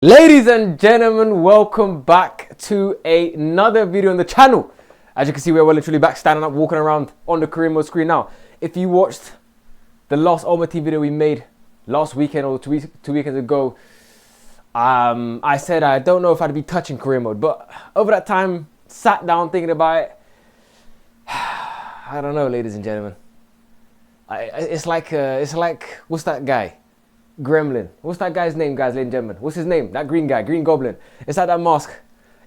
Ladies and gentlemen, welcome back to another video on the channel. As you can see, we're well and truly back, standing up, walking around on the career mode screen now. If you watched the last Ultimate Team video we made last weekend or two weekends ago, I said I don't know if I'd be touching career mode, but over that time, sat down thinking about it. I don't know, ladies and gentlemen. It's like what's that guy? Gremlin. What's that guy's name, guys, ladies and gentlemen? What's his name? That green guy, Green Goblin. It's like that mask.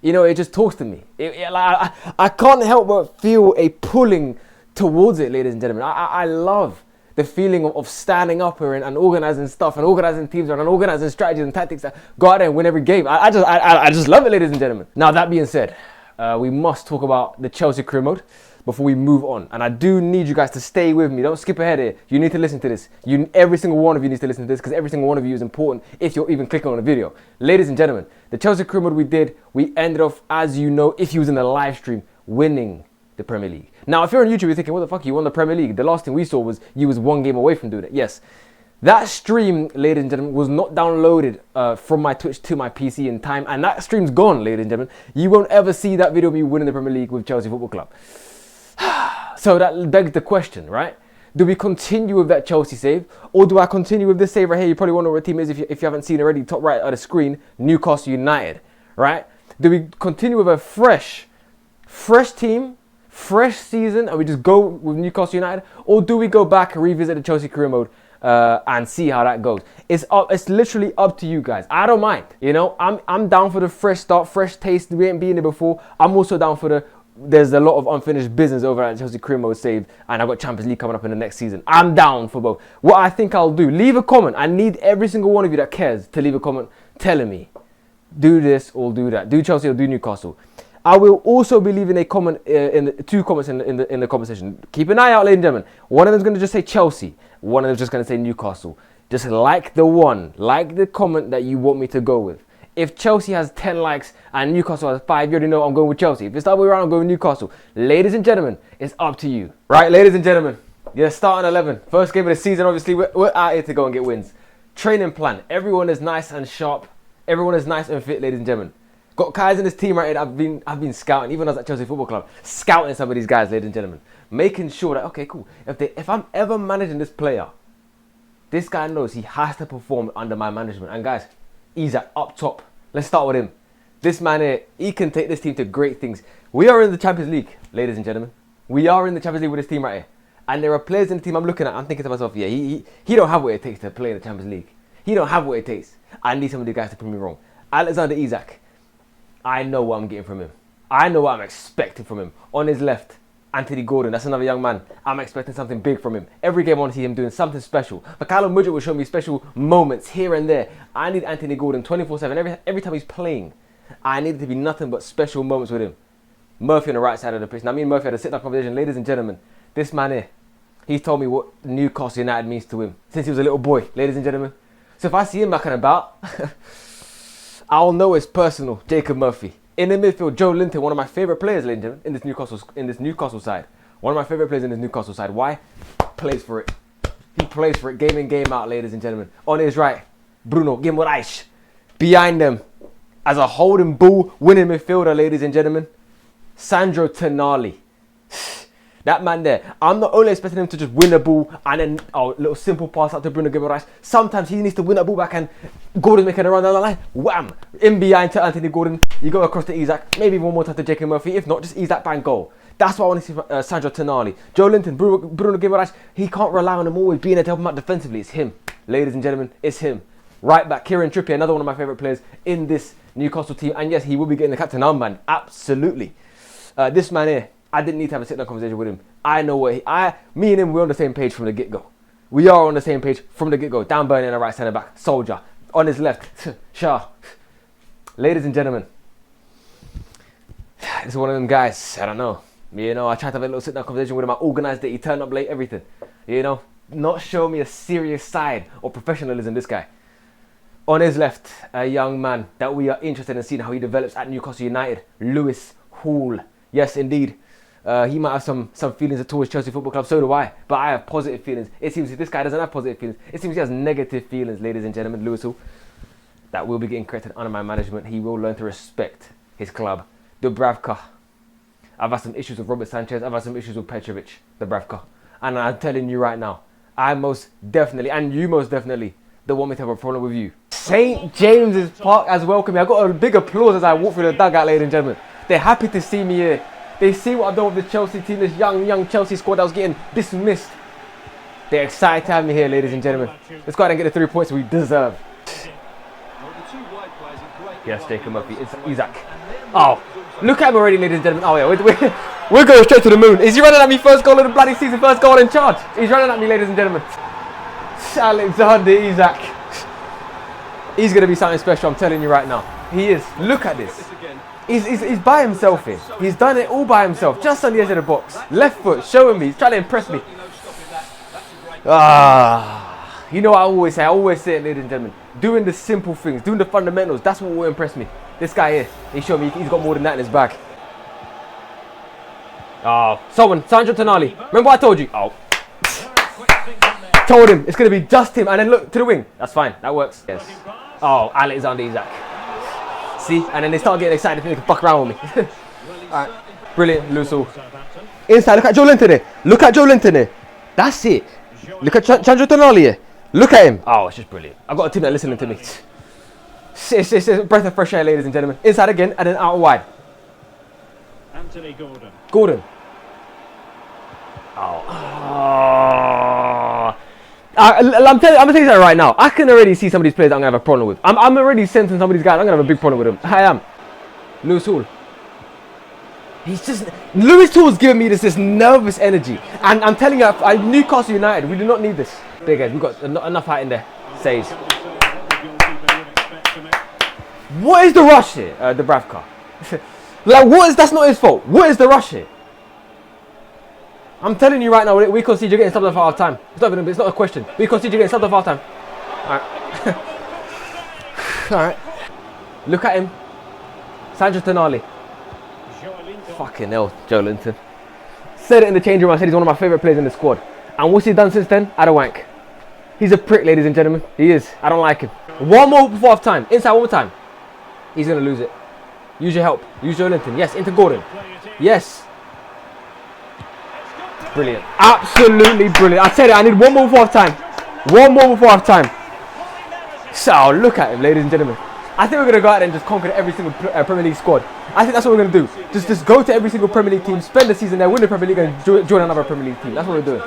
You know, it just talks to me. I can't help but feel a pulling towards it, ladies and gentlemen. I love the feeling of standing up here and organizing stuff and organizing teams and organizing strategies and tactics that go out there and win every game. I just love it, ladies and gentlemen. Now, that being said, we must talk about the Chelsea career mode before we move on. And I do need you guys to stay with me. Don't skip ahead here. You need to listen to this. Every single one of you needs to listen to this because every single one of you is important if you're even clicking on the video. Ladies and gentlemen, the Chelsea career mode we ended off, as you know, if you was in the live stream, winning the Premier League. Now, if you're on YouTube, you're thinking, what the fuck, you won the Premier League? The last thing we saw was you was one game away from doing it. Yes. That stream, ladies and gentlemen, was not downloaded from my Twitch to my PC in time. And that stream's gone, ladies and gentlemen. You won't ever see that video of me winning the Premier League with Chelsea Football Club. So that begs the question, right? Do we continue with that Chelsea save? Or do I continue with this save right here? You probably wonder what team is if you haven't seen already. Top right of the screen, Newcastle United, right? Do we continue with a fresh team, fresh season, and we just go with Newcastle United? Or do we go back and revisit the Chelsea career mode and see how that goes? It's literally up to you guys. I don't mind. You know, I'm down for the fresh start, fresh taste. We ain't been there before. I'm also down for there's a lot of unfinished business over at Chelsea career mode save, and I've got Champions League coming up in the next season. I'm down for both. What I think I'll do, leave a comment. I need every single one of you that cares to leave a comment telling me, do this or do that. Do Chelsea or do Newcastle. I will also be leaving a comment, two comments in the comment section. Keep an eye out, ladies and gentlemen. One of them's going to just say Chelsea. One of them's just going to say Newcastle. Just like the comment that you want me to go with. If Chelsea has 10 likes and Newcastle has 5, you already know I'm going with Chelsea. If it's the other way around, I'm going with Newcastle. Ladies and gentlemen, it's up to you. Right, ladies and gentlemen, yeah, starting 11. First game of the season, obviously, we're out here to go and get wins. Training plan. Everyone is nice and sharp. Everyone is nice and fit, ladies and gentlemen. Got guys in this team right here. I've been scouting, even as at Chelsea Football Club, scouting some of these guys, ladies and gentlemen. Making sure that, okay, cool. If I'm ever managing this player, this guy knows he has to perform under my management. And guys, he's up top. Let's start with him. This man here, he can take this team to great things. We are in the Champions League, ladies and gentlemen. We are in the Champions League with this team right here. And there are players in the team I'm looking at. I'm thinking to myself, yeah, he don't have what it takes to play in the Champions League. He don't have what it takes. I need some of these guys to prove me wrong. Alexander Isak, I know what I'm getting from him. I know what I'm expecting from him. On his left, Anthony Gordon, that's another young man. I'm expecting something big from him. Every game I want to see him doing something special. But Callum Mudryk will show me special moments here and there. I need Anthony Gordon 24/7. Every time he's playing, I need it to be nothing but special moments with him. Murphy on the right side of the pitch. Now, me and Murphy had a sit-down conversation. Ladies and gentlemen, this man here, he's told me what Newcastle United means to him since he was a little boy, ladies and gentlemen. So if I see him back and about, I'll know it's personal. Jacob Murphy. In the midfield, Joe Linton, one of my favourite players, ladies and gentlemen, in this Newcastle side. One of my favourite players in this Newcastle side. Why? Plays for it. He plays for it game in, game out, ladies and gentlemen. On his right, Bruno Guimaraes. Behind them, as a holding ball, winning midfielder, ladies and gentlemen, Sandro Tonali. That man there, I'm not only expecting him to just win the ball and then little simple pass out to Bruno Guimaraes. Sometimes he needs to win that ball back and Gordon's making a run down the line. Wham! In behind to Anthony Gordon. You go across to Isak. Maybe one more time to Jacob Murphy. If not, just Isak bang goal. That's what I want to see from Sandro Tonali. Joe Linton, Bruno Guimaraes. He can't rely on him always being there to help him out defensively. It's him. Ladies and gentlemen, it's him. Right back, Kieran Trippier, another one of my favourite players in this Newcastle team. And yes, he will be getting the captain armband. Absolutely. This man here, I didn't need to have a sit-down conversation with him. I know what me and him, we're on the same page from the get-go. We are on the same page from the get-go. Dan Burn in the right centre-back, Soldier. On his left, Shah. Ladies and gentlemen, it's one of them guys, I don't know. You know, I tried to have a little sit-down conversation with him. I organised it, he turned up late, everything. You know, not showing me a serious side or professionalism, this guy. On his left, a young man that we are interested in seeing how he develops at Newcastle United, Lewis Hall. Yes, indeed. He might have some feelings towards Chelsea Football Club, so do I. But I have positive feelings. It seems this guy doesn't have positive feelings. It seems he has negative feelings, ladies and gentlemen. Lewis Hall. that will be getting corrected under my management. He will learn to respect his club, Dubravka. I've had some issues with Robert Sanchez. I've had some issues with Petrovic, Dubravka. And I'm telling you right now, I most definitely, and you most definitely, don't want me to have a problem with you. St. James's Park has welcomed me. I got a big applause as I walk through the dugout, ladies and gentlemen. They're happy to see me here. They see what I've done with the Chelsea team, this young Chelsea squad that was getting dismissed. They're excited to have me here, ladies and gentlemen. Let's go ahead and get the 3 points we deserve. Yes, Jacob Murphy. It's Isaac. Oh, look at him already, ladies and gentlemen. Oh, yeah, we're going straight to the moon. Is he running at me? First goal of the bloody season, first goal in charge. He's running at me, ladies and gentlemen. Alexander Isaac. He's going to be something special, I'm telling you right now. He is. Look at this. He's by himself here. He's done it all by himself, just on the edge of the box. Left foot, showing me. He's trying to impress me. You know what I always say it, ladies and gentlemen. Doing the simple things, doing the fundamentals, that's what will impress me. This guy here, he showed me he's got more than that in his bag. Oh, Sandro Tonali. Remember what I told you? Oh. Told him, it's going to be just him. And then look, to the wing. That's fine, that works. Yes. Oh, Alexander Isaac. See? And then they start getting excited, they can fuck around with me. Alright, brilliant, Lusso. Inside, look at Joe Linton there. Look at Joe Linton there. That's it. Look at Sandro Tonali here. Look at him. Oh, it's just brilliant. I've got a team that's listening to me. It's a breath of fresh air, ladies and gentlemen. Inside again, and then out wide. Anthony Gordon. I'm telling you that right now. I can already see some of these players I'm going to have a problem with. I'm already sensing some of these guys. I'm going to have a big problem with them. I am. Lewis Hall. Lewis Hall's giving me this nervous energy. And I'm telling you, Newcastle United, we do not need this. Big head, we've got enough height in there. Saves. What is the rush here, Dubravka? Like, that's not his fault. What is the rush here? I'm telling you right now, we concede you're getting subbed off half time. It's not a question. We concede you're getting subbed off half time. Alright. Alright. Look at him. Sandro Tonali. Fucking hell, Joe Linton. Said it in the change room, I said he's one of my favourite players in the squad. And what's he done since then? Had a wank. He's a prick, ladies and gentlemen. He is. I don't like him. One more before half time. Inside one more time. He's going to lose it. Use your help. Use Joe Linton. Yes, into Gordon. Yes. Brilliant. Absolutely brilliant. I said it. I need one more before half time. One more before half time. So, look at him, ladies and gentlemen. I think we're going to go out there and just conquer every single Premier League squad. I think that's what we're going to do. Just go to every single Premier League team, spend the season there, win the Premier League and join another Premier League team. That's what we're doing.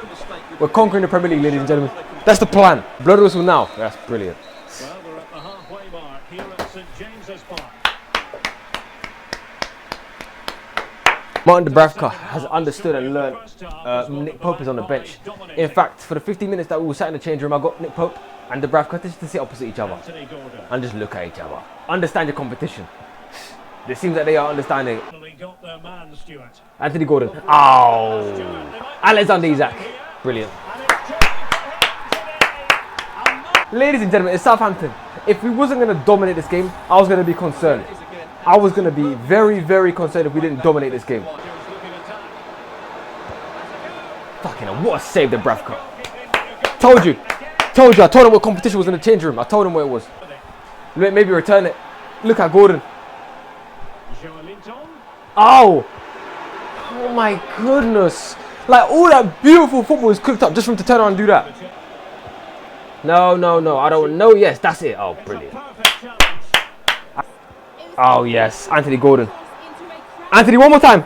We're conquering the Premier League, ladies and gentlemen. That's the plan. Blood whistle now. That's brilliant. Well, we're at the halfway mark here at St. James's Park. Martin Dubravka has understood and learned Nick Pope is on the bench. In fact, for the 15 minutes that we were sat in the change room, I got Nick Pope and Dubravka just to sit opposite each other and just look at each other. Understand your competition. It seems that they are understanding. Anthony Gordon. Oh! Alexander Isaac. Brilliant. Ladies and gentlemen, it's Southampton. If we wasn't going to dominate this game, I was going to be concerned. I was going to be very, very concerned if we didn't dominate this game. Fucking hell, what a save, Dubravka. Told you. I told him what competition was in the change room. I told him what it was. Maybe return it. Look at Gordon. Oh! Oh my goodness. Like, all that beautiful football is cooked up just for him to turn around and do that. No. I don't know. Yes, that's it. Oh, brilliant. Oh, yes. Anthony Gordon. Anthony, one more time.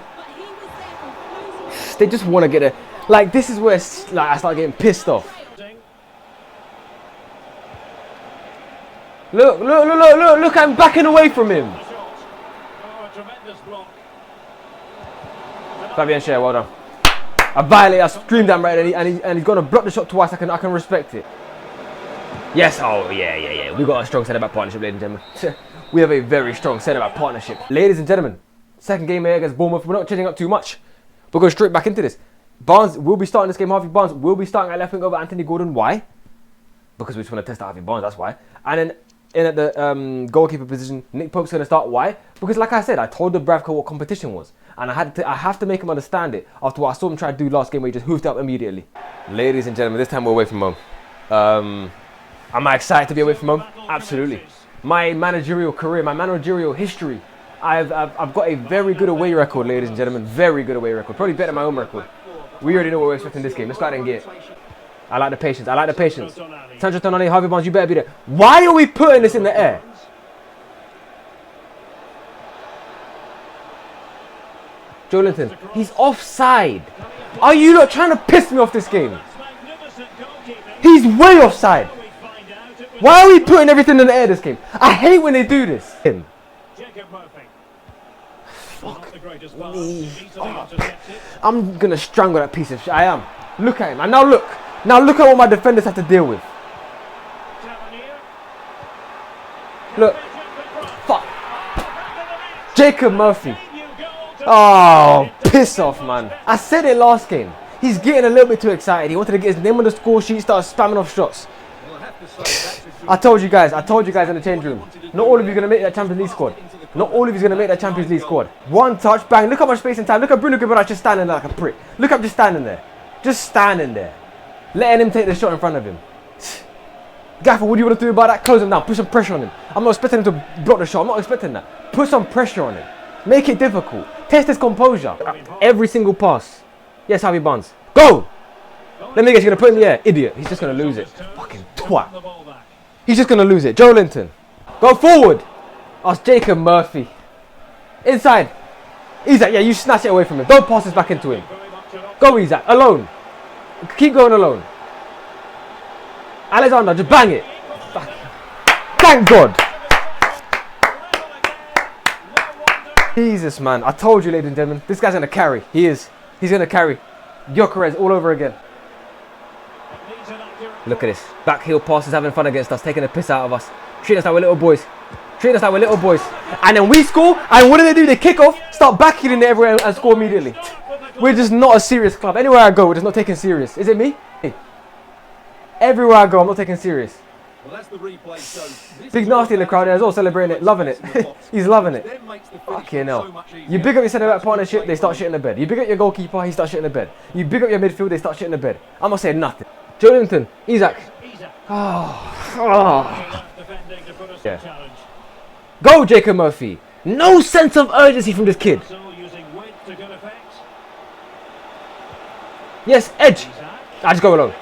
They just want to get it. Like, this is where I start getting pissed off. Look, I'm backing away from him. Fabian Schär, well done. I violated, I screamed at him right, and he's going to block the shot twice. I can respect it. Yes, oh yeah. We got a strong centre-back partnership, ladies and gentlemen. We have a very strong centre-back partnership. Ladies and gentlemen, second game here against Bournemouth. We're not changing up too much. We're going straight back into this. Barnes will be starting this game. Harvey Barnes will be starting at left wing over Anthony Gordon. Why? Because we just want to test out Harvey Barnes, that's why. And then in at the goalkeeper position, Nick Pope's going to start. Why? Because like I said, I told Dubravka what competition was. And I have to make him understand it after what I saw him try to do last game where he just hoofed up immediately. Ladies and gentlemen, this time we're away from home. Am I excited to be away from home? Absolutely. my managerial career, my managerial history, I've got a very good away record, ladies and gentlemen. Very good away record. Probably better than my home record. We already know what we're expecting this game. Let's go ahead and get it. I like the patience. I like the patience. Sandro Tonali, Harvey Barnes, you better be there. Why are we putting this in the air? Joelinton, he's offside. Are you not trying to piss me off this game? He's way offside. Why are we putting everything in the air this game? I hate when they do this. Fuck me. Oh. I'm going to strangle that piece of shit. I am. Look at him. And now look. Now look at what my defenders have to deal with. Look. Fuck. Jacob Murphy. Oh, piss off, man. I said it last game. He's getting a little bit too excited. He wanted to get his name on the score sheet, start spamming off shots. I told you guys in the change room. Not all of you are going to make that Champions League squad. Not all of you are going to make that Champions League squad. One touch, bang. Look how much space and time. Look at Bruno Guimaraes just standing there like a prick. Look at him just standing there. Just standing there. Letting him take the shot in front of him. Gaffer, what do you want to do about that? Close him down. Put some pressure on him. I'm not expecting him to block the shot. I'm not expecting that. Put some pressure on him. Make it difficult. Test his composure. Every single pass. Yes, Harvey Barnes. Go! Let me guess, you're going to put it in the air. Idiot. He's just going to lose it. Fucking twat. He's just going to lose it. Joelinton. Go forward. That's Jacob Murphy. Inside. Isaac, yeah, you snatch it away from him. Don't pass this back into him. Go, Isaac. Alone. Keep going alone. Alexander, just bang it. Thank God. Jesus, man. I told you, ladies and gentlemen. This guy's going to carry. He is. He's going to carry. Gyökeres all over again. Look at this. Back heel passes having fun against us. Taking the piss out of us. Treat us like we're little boys. Treat us like we're little boys. And then we score. And what do? They kick off. Start backheeling it everywhere and score immediately. We're just not a serious club. Anywhere I go, we're just not taking serious. Is it me? Everywhere I go, I'm not taking serious. Well, that's the replay, so Big Nasty in the crowd there as well, celebrating it, loving it. He's loving it. Fucking hell. You big up your centre back partnership, they start shit in the bed. You big up your goalkeeper, he starts shit in the bed. You big up your midfield, they start shit in the bed. I'm not saying nothing. Joelinton, Isaac. Oh. Yeah. Go, Jacob Murphy. No sense of urgency from this kid. Yes, Edge. I just go alone.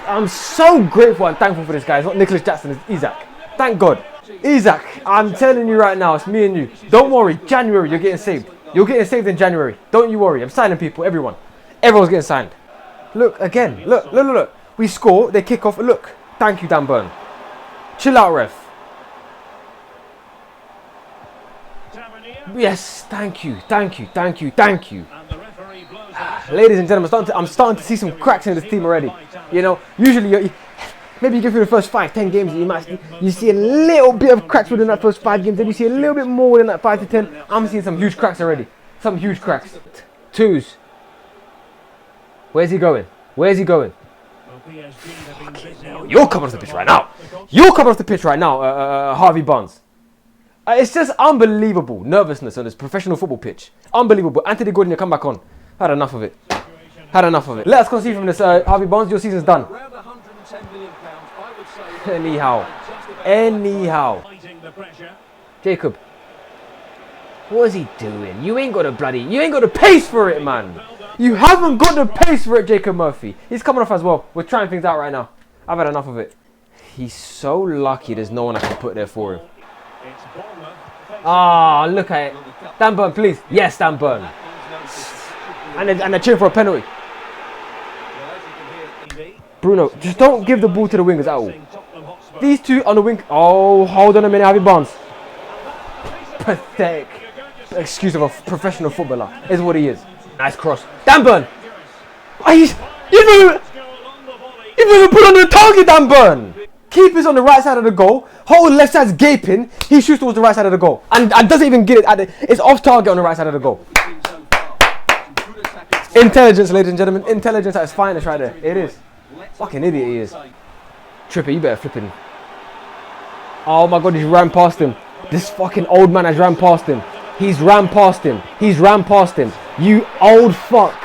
I'm so grateful and thankful for this guy. It's not Nicholas Jackson, it's Isaac. Thank God. Isaac, I'm telling you right now, it's me and you. Don't worry, January, you're getting saved. You're getting saved in January. Don't you worry. I'm signing people, everyone. Everyone's getting signed. Look, again. Look. We score, they kick off. Look. Thank you, Dan Burn. Chill out, ref. Yes, thank you. Ladies and gentlemen, I'm starting to see some cracks in this team already. You know, usually maybe you get through the first 5-10 games, you see a little bit of cracks within that first 5 games, then you see a little bit more within that 5 to 10. I'm seeing some huge cracks already. Some huge cracks. Twos. Where's he going? You're coming off the pitch right now. Harvey Barnes. It's just unbelievable nervousness on this professional football pitch. Unbelievable. Anthony Gordon, you come back on. Had enough of it. Let us concede from this, Harvey Barnes. Your season's done. Anyhow. Jacob. What is he doing? You ain't got the pace for it, man. You haven't got the pace for it, Jacob Murphy. He's coming off as well. We're trying things out right now. I've had enough of it. He's so lucky there's no one I can put there for him. Ah, look at it. Dan Burn, please. Yes, Dan Burn. And they're cheering for a penalty. Bruno, just don't give the ball to the wingers at all. These two on the wing. Oh, hold on a minute, Harvey Barnes. Pathetic. Excuse of a professional footballer is what he is. Nice cross. Dan Burn. Oh, you've even put on the target, Dan Burn. Keeper's on the right side of the goal. Whole left side's gaping. He shoots towards the right side of the goal. And doesn't even get it. It's off target on the right side of the goal. Intelligence, ladies and gentlemen. Intelligence at its finest right there. It is. Fucking idiot he is. Tripper, you better flipping. Oh my God, he's ran past him. This fucking old man has ran past him. He's ran past him. You old fuck.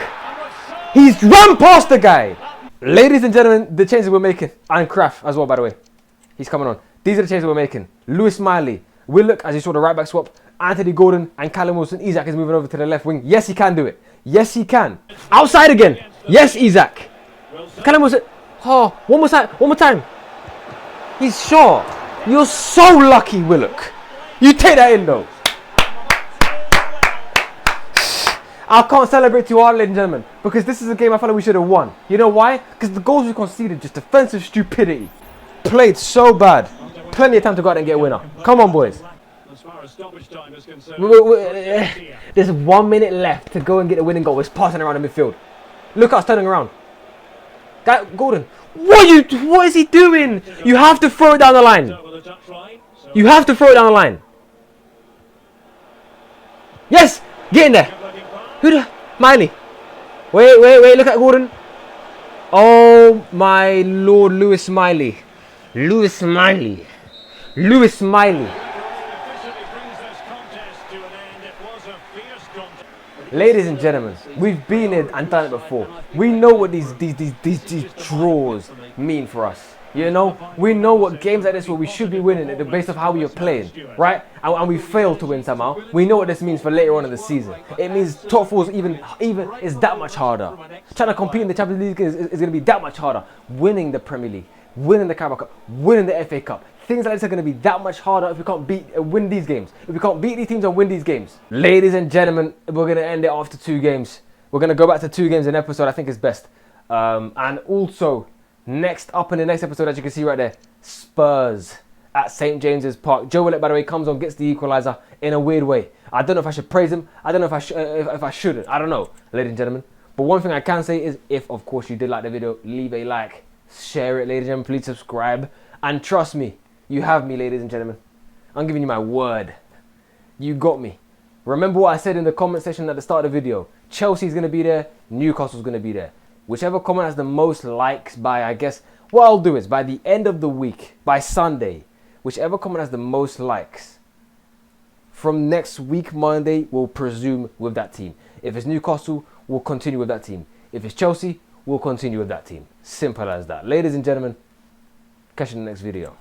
He's ran past the guy. Ladies and gentlemen, the changes we're making. And Kraft as well, by the way. He's coming on. These are the changes we're making. Lewis Miley, Willock, as you saw the right back swap, Anthony Gordon and Callum Wilson. Isak is moving over to the left wing. Yes, he can do it. Yes, he can. Outside again. Yes, Isak. Callum Wilson. Oh, one more time. One more time. He's short. You're so lucky, Willock. You take that in though. I can't celebrate too hard, ladies and gentlemen, because this is a game I felt like we should have won. You know why? Because the goals we conceded, just defensive stupidity. Played so bad. Plenty of time to go out and get a winner. Come on, boys. As far as stoppage time is concerned, There's 1 minute left to go and get a winning goal. It's passing around the midfield. Look at us turning around. That Gordon. What is he doing? You have to throw it down the line. over the touchline. So You have to throw it down the line. Yes! Get in there. Who the? Miley. Wait. Look at Gordon. Oh my lord, Lewis Miley. Lewis Miley. Lewis Miley. officially brings this contest to an end. It was a fierce contest. Ladies and gentlemen, we've been here and done it before. We know what these draws mean for us. You know, we know what games like this where we should be winning at the base of how we are playing, right? And we fail to win somehow. We know what this means for later on in the season. It means top four is even is that much harder. Trying to compete in the Champions League is going to be that much harder. Winning the Premier League, winning the Carabao Cup, winning the FA Cup. Things like this are going to be that much harder if we can't win these games. If we can't beat these teams and win these games. Ladies and gentlemen, we're going to end it after 2 games. We're going to go back to 2 games an episode. I think is best. And also, next up in the next episode, as you can see right there, Spurs at St. James's Park. Joe Willock, by the way, comes on, gets the equaliser in a weird way. I don't know if I should praise him. I don't know if I shouldn't. I don't know, ladies and gentlemen. But one thing I can say is, if of course you did like the video, leave a like, share it, ladies and gentlemen. Please subscribe, and trust me, you have me, ladies and gentlemen. I'm giving you my word. You got me. Remember what I said in the comment section at the start of the video. Chelsea's going to be there. Newcastle's going to be there. Whichever comment has the most likes by, I guess, what I'll do is by the end of the week, by Sunday, whichever comment has the most likes, from next week, Monday, we'll presume with that team. If it's Newcastle, we'll continue with that team. If it's Chelsea, we'll continue with that team. Simple as that. Ladies and gentlemen, catch you in the next video.